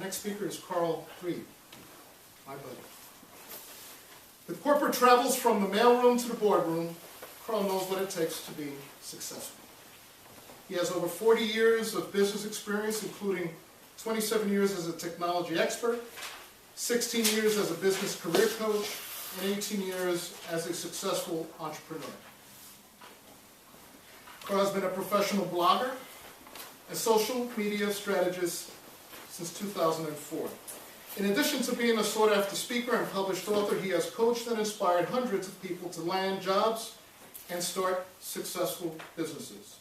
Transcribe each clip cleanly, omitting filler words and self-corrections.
Next speaker is Reid, my buddy. With corporate travels from the mailroom to the boardroom, Carl knows what it takes to be successful. He has over 40 years of business experience, including 27 years as a technology expert, 16 years as a business career coach, and 18 years as a successful entrepreneur. Carl has been a professional blogger and social media strategist since 2004. In addition to being a sought-after speaker and published author, he has coached and inspired hundreds of people to land jobs and start successful businesses.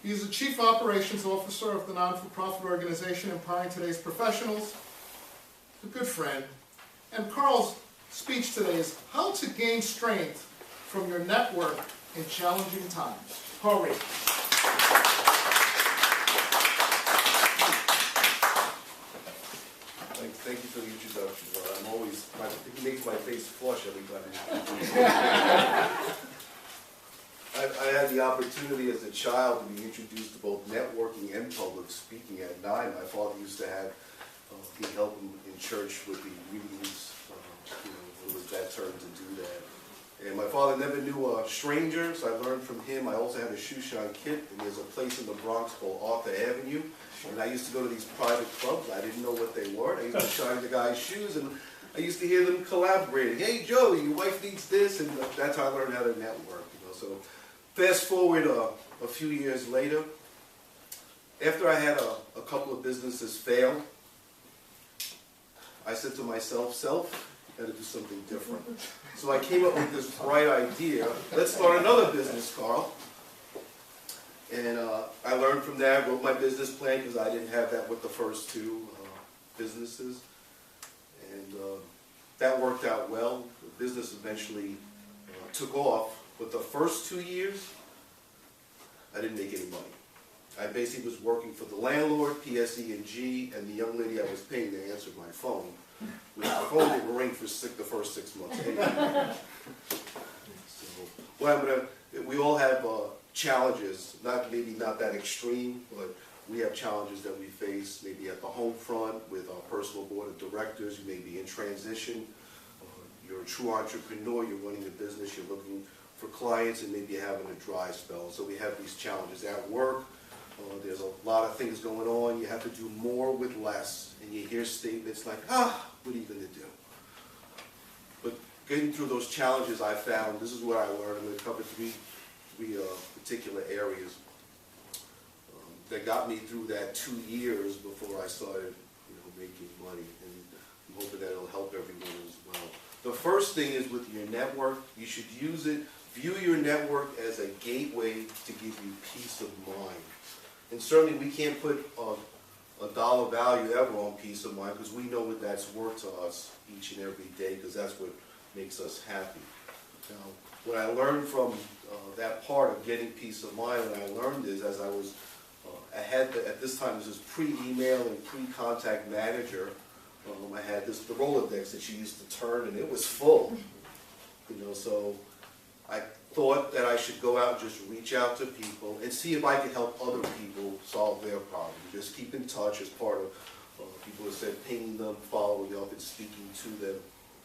He is the Chief Operations Officer of the non-for-profit organization Empowering Today's Professionals, a good friend, and Carl's speech today is how to gain strength from your network in challenging times. Carl Reid. Thank you for the introduction. It makes my face flush every time. I had the opportunity as a child to be introduced to both networking and public speaking at 9. My father used to have me help him in church with the readings. It was that turn to do that. And my father never knew strangers. I learned from him. I also had a shoe shine kit, and there's a place in the Bronx called Arthur Avenue. And I used to go to these private clubs. I didn't know what they were. I used to shine the guys' shoes, and I used to hear them collaborating. Hey, Joe, your wife needs this, and that's how I learned how to network. So fast forward a few years later, after I had a couple of businesses fail, I said to myself, got to do something different. So I came up with this bright idea. Let's start another business, Carl. And I learned from that, wrote my business plan because I didn't have that with the first two businesses. And that worked out well. The business eventually took off. But the first 2 years, I didn't make any money. I basically was working for the landlord, PSE&G, and the young lady I was paying to answer my phone. With the phone didn't ring for the first 6 months. We all have challenges, maybe not that extreme, but we have challenges that we face maybe at the home front with our personal board of directors. You may be in transition. You're a true entrepreneur. You're running a business. You're looking for clients, and maybe you're having a dry spell. So we have these challenges at work. There's a lot of things going on. You have to do more with less. And you hear statements like, what are you going to do? But getting through those challenges, I found, this is what I learned. I'm going to cover three particular areas that got me through that 2 years before I started making money. And I'm hoping that it'll help everyone as well. The first thing is with your network, you should view your network as a gateway to give you peace of mind. And certainly we can't put a dollar value ever on peace of mind because we know what that's worth to us each and every day because that's what makes us happy. Now, what I learned from that part of getting peace of mind, what I learned is as I was at this time, this was pre-email and pre-contact manager, I had the Rolodex that she used to turn, and it was full. So I thought that I should go out and just reach out to people and see if I could help other people solve their problems. Just keep in touch as part of people who said pinging them, following up, and speaking to them.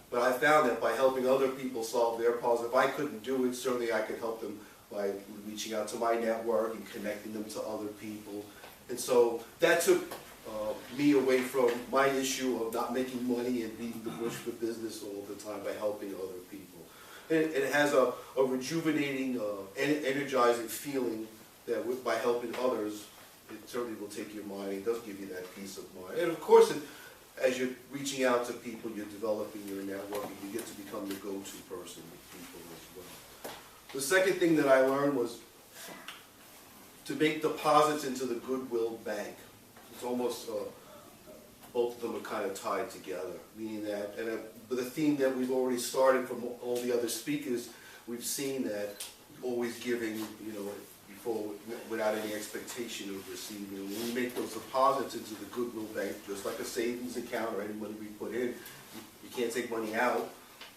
But I found that by helping other people solve their problems, if I couldn't do it, certainly I could help them by reaching out to my network and connecting them to other people. And so that took me away from my issue of not making money and beating the bush for business all the time by helping other people. And it has a rejuvenating, energizing feeling that by helping others, it certainly will take your mind. It does give you that peace of mind. And of course, as you're reaching out to people, you're developing your network, and you get to become the go-to person with people as well. The second thing that I learned was to make deposits into the Goodwill Bank. It's almost, both of them are kind of tied together, meaning that, and with a theme that we've already started from all the other speakers, we've seen that always giving, before, without any expectation of receiving. When we make those deposits into the Goodwill Bank, just like a savings account or any money we put in, you can't take money out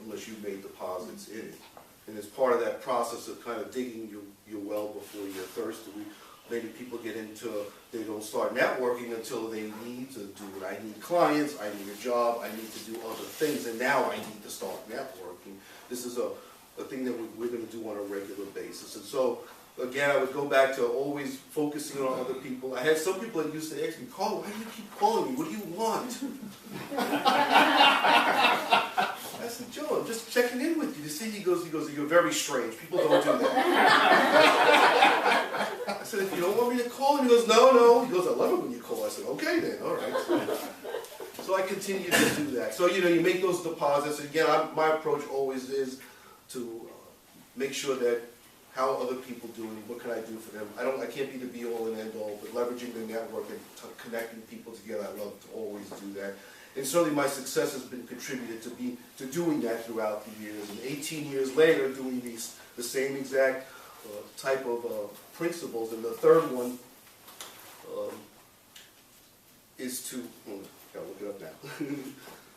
unless you've made deposits in it. And as part of that process of kind of digging your well before you're thirsty, we Many people get into, they don't start networking until they need to do it. I need clients, I need a job, I need to do other things, and now I need to start networking. This is a thing that we're going to do on a regular basis. And so, again, I would go back to always focusing on other people. I had some people that used to ask me, Carl, why do you keep calling me? What do you want? I said, Joe, I'm just checking in with you to see. He goes, you're very strange. People don't do that. I said, if you don't want me to call, and he goes, no. He goes, I love it when you call. I said, okay then, all right. So I continue to do that. So, you make those deposits. Again, my approach always is to make sure that how are other people doing, what can I do for them? I can't be the be-all and end-all, but leveraging the network and connecting people together, I love to always do that. And certainly my success has been contributed to doing that throughout the years. And 18 years later, doing the same exact type of principles. And the third one is to, gotta look it up now.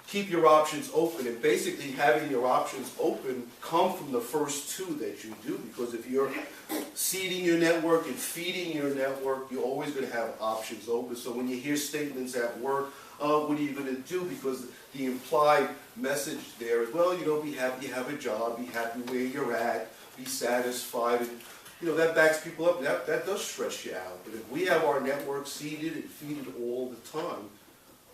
Keep your options open, and basically having your options open come from the first two that you do, because if you're seeding your network and feeding your network, you're always going to have options open. So when you hear statements at work, what are you going to do? Because the implied message there is, well, be happy you have a job, be happy where you're at, be satisfied, and that backs people up. That does stress you out. But if we have our network seeded and feeded all the time,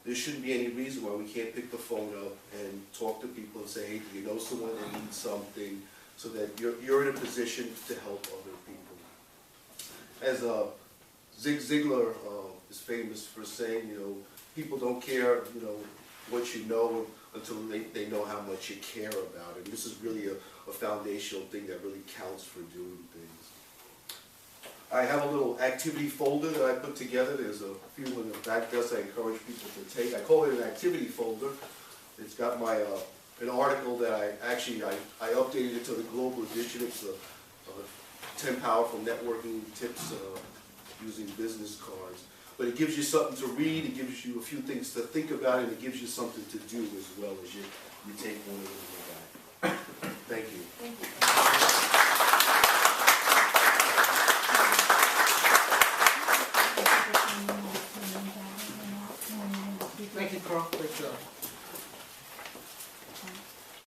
there shouldn't be any reason why we can't pick the phone up and talk to people and say, hey, do you know someone that needs something, so that you're in a position to help other people. As Zig Ziglar is famous for saying, people don't care, what you know until they know how much you care about it. And this is really a foundational thing that really counts for doing things. I have a little activity folder that I put together. There's a few in the back desk I encourage people to take. I call it an activity folder. It's got my an article that I updated it to the global edition. It's 10 powerful networking tips using business cards. But it gives you something to read, it gives you a few things to think about, and it gives you something to do as well as you take one of them in the back. Thank you. Thank you. Thank you, Carl. Great job.